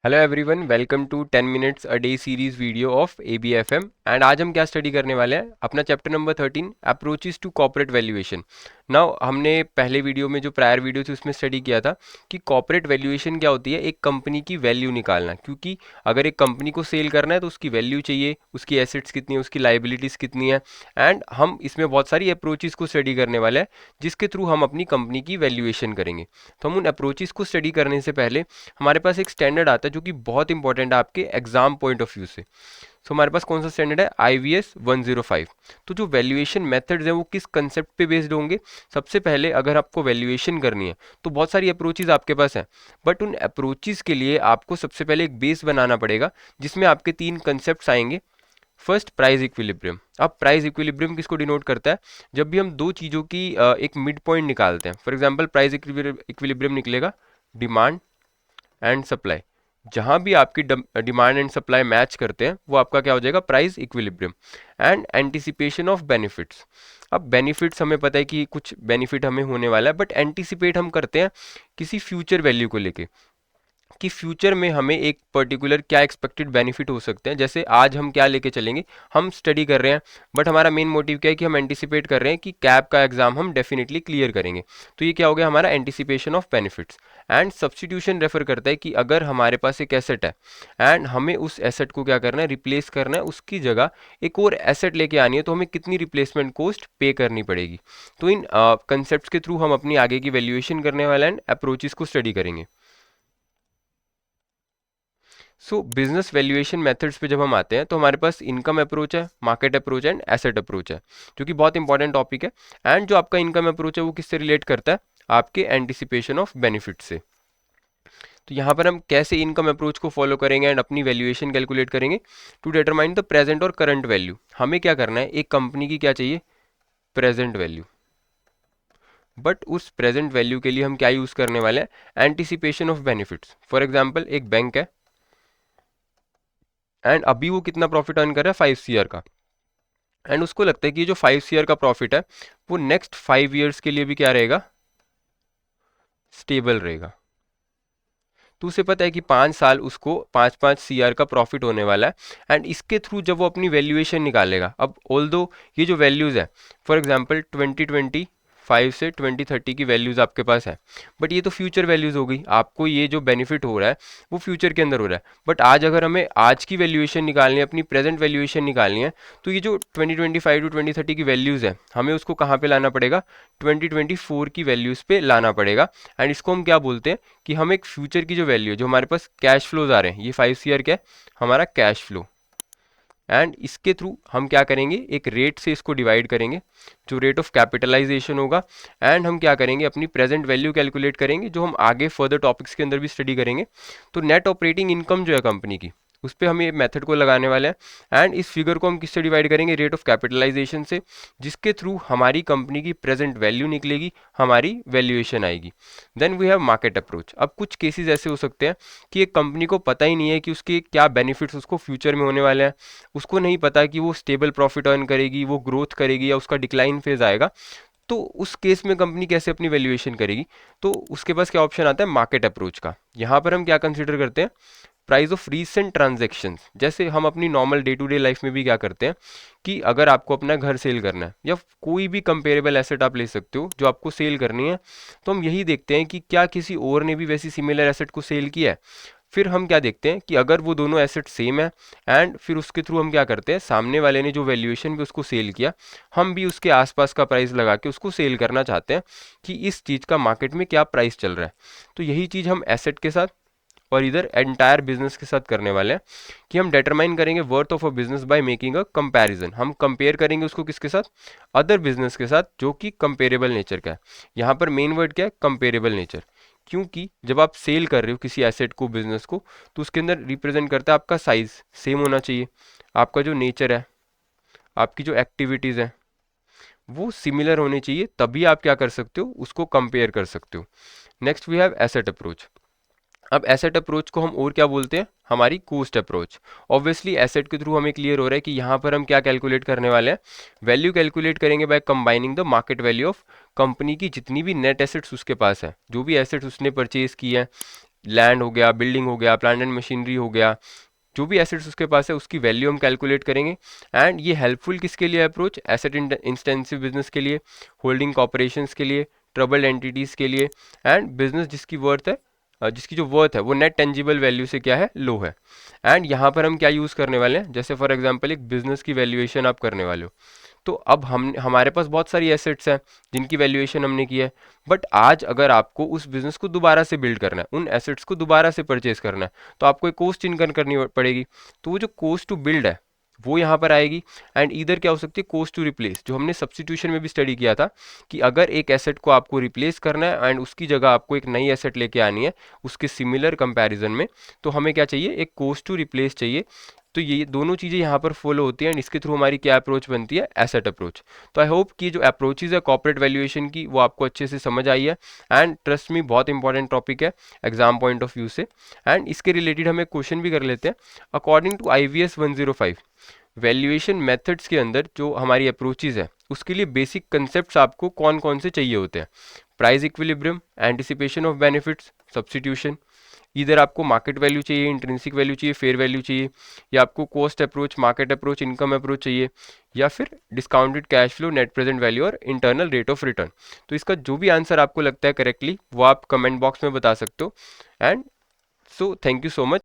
Hello everyone, welcome to 10 minutes a day series video of ABFM। And आज हम क्या study करने वाले हैं? अपना chapter number 13, approaches to corporate valuation. Now हमने पहले वीडियो में जो प्रायर वीडियो थी उसमें स्टडी किया था कि कॉर्पोरेट वैल्यूएशन क्या होती है, एक कंपनी की वैल्यू निकालना। क्योंकि अगर एक कंपनी को सेल करना है तो उसकी वैल्यू चाहिए, उसकी एसेट्स कितनी है, उसकी लाइबिलिटीज़ कितनी है। एंड हम इसमें बहुत सारी अप्रोचेस को स्टडी करने वाले हैं जिसके थ्रू हम अपनी कंपनी की वैल्यूएशन करेंगे। तो हम उन अप्रोचेस को स्टडी करने से पहले हमारे पास एक स्टैंडर्ड आता है जो कि बहुत इंपॉर्टेंट है आपके एग्जाम पॉइंट ऑफ व्यू से। सो हमारे पास कौन सा स्टैंडर्ड है? IVS 105। तो जो वैल्यूएशन मेथड्स हैं वो किस कंसेप्ट पे बेस्ड होंगे? सबसे पहले अगर आपको वैल्यूएशन करनी है तो बहुत सारी अप्रोचेज आपके पास हैं, बट उन अप्रोचेज के लिए आपको सबसे पहले एक बेस बनाना पड़ेगा जिसमें आपके तीन कंसेप्ट आएंगे। First, price equilibrium. अब प्राइस इक्विलिब्रियम किसको डिनोट करता है? जब भी हम दो चीज़ों की एक मिड पॉइंट निकालते हैं। फॉर एग्जांपल प्राइस इक्विलिब्रियम निकलेगा डिमांड एंड सप्लाई। जहां भी आपकी डिमांड एंड सप्लाई मैच करते हैं वो आपका क्या हो जाएगा? Price equilibrium. And anticipation of benefits. अब बेनिफिट्स हमें पता है कि कुछ बेनिफिट हमें होने वाला है, बट एंटिसिपेट हम करते हैं किसी फ्यूचर वैल्यू को लेके कि फ्यूचर में हमें एक पर्टिकुलर क्या एक्सपेक्टेड बेनिफिट हो सकते हैं। जैसे आज हम क्या लेके चलेंगे, हम स्टडी कर रहे हैं, बट हमारा मेन मोटिव क्या है कि हम एंटिसिपेट कर रहे हैं कि कैब का एग्जाम हम डेफिनेटली क्लियर करेंगे। तो ये क्या हो गया? हमारा anticipation of benefits. And substitution refer करता है कि अगर हमारे पास एक एसेट है एंड हमें उस एसेट को क्या करना है? रिप्लेस करना है, उसकी जगह एक और एसेट लेके आनी है, तो हमें कितनी रिप्लेसमेंट कॉस्ट पे करनी पड़ेगी। तो इन कंसेप्ट के थ्रू हम अपनी आगे की वैल्यूएशन करने वाले हैं, अप्रोचेस को स्टडी करेंगे। सो बिजनेस वैल्यूएशन मेथड्स पे जब हम आते हैं तो हमारे पास इनकम अप्रोच है, मार्केट अप्रोच है एंड एसेट अप्रोच है, जो कि बहुत इंपॉर्टेंट टॉपिक है। एंड जो आपका इनकम अप्रोच है वो किससे रिलेट करता है? आपके एंटिसिपेशन ऑफ बेनिफिट से। तो यहाँ पर हम कैसे इनकम अप्रोच को फॉलो करेंगे एंड अपनी वैल्यूएशन कैलकुलेट करेंगे? टू डिटरमाइन द प्रेजेंट और करंट वैल्यू। हमें क्या करना है? एक कंपनी की क्या चाहिए? Present value. बट उस प्रेजेंट वैल्यू के लिए हम क्या यूज करने वाले हैं? Anticipation of benefits. For example एक बैंक है एंड अभी वो कितना प्रॉफिट अर्न कर रहा है? 5 CR का। एंड उसको लगता है कि ये जो 5 CR का प्रॉफिट है वो नेक्स्ट 5 ईयर्स के लिए भी क्या रहेगा? स्टेबल रहेगा। तो उसे पता है कि 5 साल उसको 5-5 CR का प्रॉफिट होने वाला है। एंड इसके थ्रू जब वो अपनी वैल्यूएशन निकालेगा, अब ऑल दो ये जो वैल्यूज़ है, फॉर एग्जाम्पल 2025 से 2030 की वैल्यूज़ आपके पास है, बट ये तो फ्यूचर वैल्यूज़ हो गई। आपको ये जो बेनिफिट हो रहा है वो फ्यूचर के अंदर हो रहा है, बट आज अगर हमें आज की वैल्यूएशन निकालनी है, अपनी प्रेजेंट वैल्यूएशन निकालनी है, तो ये जो 2025 टू 2030 की वैल्यूज़ है हमें उसको कहाँ पे लाना पड़ेगा? 2024 की वैल्यूज़ पे लाना पड़ेगा। एंड इसको हम क्या बोलते हैं कि हम एक फ्यूचर की जो वैल्यू है, जो हमारे पास कैश फ्लोज आ रहे हैं, ये 5 CR क्या है? हमारा कैश फ्लो। एंड इसके थ्रू हम क्या करेंगे? एक रेट से इसको डिवाइड करेंगे, जो रेट ऑफ कैपिटलाइजेशन होगा। एंड हम क्या करेंगे? अपनी प्रेजेंट वैल्यू कैलकुलेट करेंगे, जो हम आगे फर्दर टॉपिक्स के अंदर भी स्टडी करेंगे। तो नेट ऑपरेटिंग इनकम जो है कंपनी की, उस पर हम ये मेथड को लगाने वाले हैं। एंड इस फिगर को हम किससे डिवाइड करेंगे? रेट ऑफ कैपिटलाइजेशन से, जिसके थ्रू हमारी कंपनी की प्रेजेंट वैल्यू निकलेगी, हमारी वैल्यूएशन आएगी। Then we have market approach. अब कुछ केसेस ऐसे हो सकते हैं कि एक कंपनी को पता ही नहीं है कि उसके क्या बेनिफिट्स उसको फ्यूचर में होने वाले हैं, उसको नहीं पता कि वो स्टेबल प्रॉफिट अर्न करेगी, वो ग्रोथ करेगी या उसका डिक्लाइन फेज आएगा। तो उस केस में कंपनी कैसे अपनी वैल्यूएशन करेगी? तो उसके पास क्या ऑप्शन आता है? मार्केट अप्रोच का। यहाँ पर हम क्या कंसिडर करते हैं? Price of recent transactions. जैसे हम अपनी normal day to day life में भी क्या करते हैं कि अगर आपको अपना घर सेल करना है या कोई भी कंपेरेबल एसेट आप ले सकते हो जो आपको सेल करनी है, तो हम यही देखते हैं कि क्या किसी और ने भी वैसी सिमिलर एसेट को सेल किया है। फिर हम क्या देखते हैं कि अगर वो दोनों एसेट सेम है, एंड फिर उसके थ्रू हम क्या करते हैं? सामने वाले ने जो वैल्यूएशन पे उसको सेल किया, हम भी उसके आसपास का प्राइस लगा के उसको सेल करना चाहते हैं कि इस चीज़ का मार्केट में क्या प्राइस चल रहा है। तो यही चीज़ हम एसेट के साथ और इधर एंटायर बिजनेस के साथ करने वाले हैं कि हम डिटरमाइन करेंगे worth of a business by making a comparison. हम कंपेयर करेंगे उसको किसके साथ? अदर बिजनेस के साथ, जो कि कंपेरेबल नेचर का है। यहाँ पर मेन वर्ड क्या है? Comparable nature. क्योंकि जब आप सेल कर रहे हो किसी एसेट को, बिजनेस को, तो उसके अंदर रिप्रेजेंट करता है आपका साइज सेम होना चाहिए, आपका जो नेचर है, आपकी जो एक्टिविटीज़ है वो सिमिलर होनी चाहिए, तभी आप क्या कर सकते हो? उसको कंपेयर कर सकते हो। Next we have asset approach. अब एसेट अप्रोच को हम और क्या बोलते हैं? हमारी कॉस्ट अप्रोच। ऑब्वियसली एसेट के थ्रू हमें क्लियर हो रहा है कि यहाँ पर हम क्या कैलकुलेट करने वाले हैं? वैल्यू कैलकुलेट करेंगे by combining the market value of company की जितनी भी नेट एसेट्स उसके पास है, जो भी एसेट्स उसने परचेज की है, लैंड हो गया, बिल्डिंग हो गया, प्लांट एंड मशीनरी हो गया, जो भी एसेट्स उसके पास है उसकी वैल्यू हम कैलकुलेट करेंगे। एंड ये हेल्पफुल किसके लिए अप्रोच, एसेट इंटेंसिव बिजनेस के लिए, होल्डिंग कॉर्पोरेशंस के लिए, ट्रबल्ड एंटिटीज के लिए, एंड बिजनेस जिसकी वर्थ है जिसकी जो वर्थ है वो नेट टेंजिबल वैल्यू से क्या है, लो है। एंड यहाँ पर हम क्या यूज़ करने वाले हैं, जैसे फॉर एग्जांपल एक बिजनेस की वैल्यूएशन आप करने वाले हो, तो अब हम हमारे पास बहुत सारी एसेट्स हैं जिनकी वैल्यूएशन हमने की है, बट आज अगर आपको उस बिजनेस को दोबारा से बिल्ड करना है, उन एसेट्स को दोबारा से परचेज करना है, तो आपको एक कॉस्ट इनकर करनी पड़ेगी। तो वो जो कॉस्ट टू बिल्ड है वो यहाँ पर आएगी। एंड इधर क्या हो सकती है, कॉस्ट टू रिप्लेस, जो हमने सब्स्टिट्यूशन में भी स्टडी किया था कि अगर एक एसेट को आपको रिप्लेस करना है एंड उसकी जगह आपको एक नई एसेट लेके आनी है उसके सिमिलर कंपैरिजन में, तो हमें क्या चाहिए, एक कॉस्ट टू रिप्लेस चाहिए। तो ये दोनों चीज़ें यहाँ पर फॉलो होती हैं एंड इसके थ्रू हमारी क्या अप्रोच बनती है, एसेट अप्रोच। तो आई होप कि जो अप्रोचेज है कॉर्पोरेट वैल्यूएशन की वो आपको अच्छे से समझ आई है। एंड ट्रस्ट मी बहुत इंपॉर्टेंट टॉपिक है एग्जाम पॉइंट ऑफ व्यू से। एंड इसके रिलेटेड हम एक क्वेश्चन भी कर लेते हैं। According to IVS 105 valuation methods के अंदर जो हमारी अप्रोचेज है उसके लिए बेसिक कंसेप्ट आपको कौन कौन से चाहिए होते हैं, price equilibrium, anticipation of benefits, substitution. इधर आपको मार्केट वैल्यू चाहिए, इंट्रिंसिक वैल्यू चाहिए, फेयर वैल्यू चाहिए, या आपको cost approach, market approach, income approach चाहिए, या फिर discounted cash flow, net present value और इंटरनल रेट ऑफ रिटर्न। तो इसका जो भी आंसर आपको लगता है करेक्टली वो आप कमेंट बॉक्स में बता सकते हो। And so thank you so much.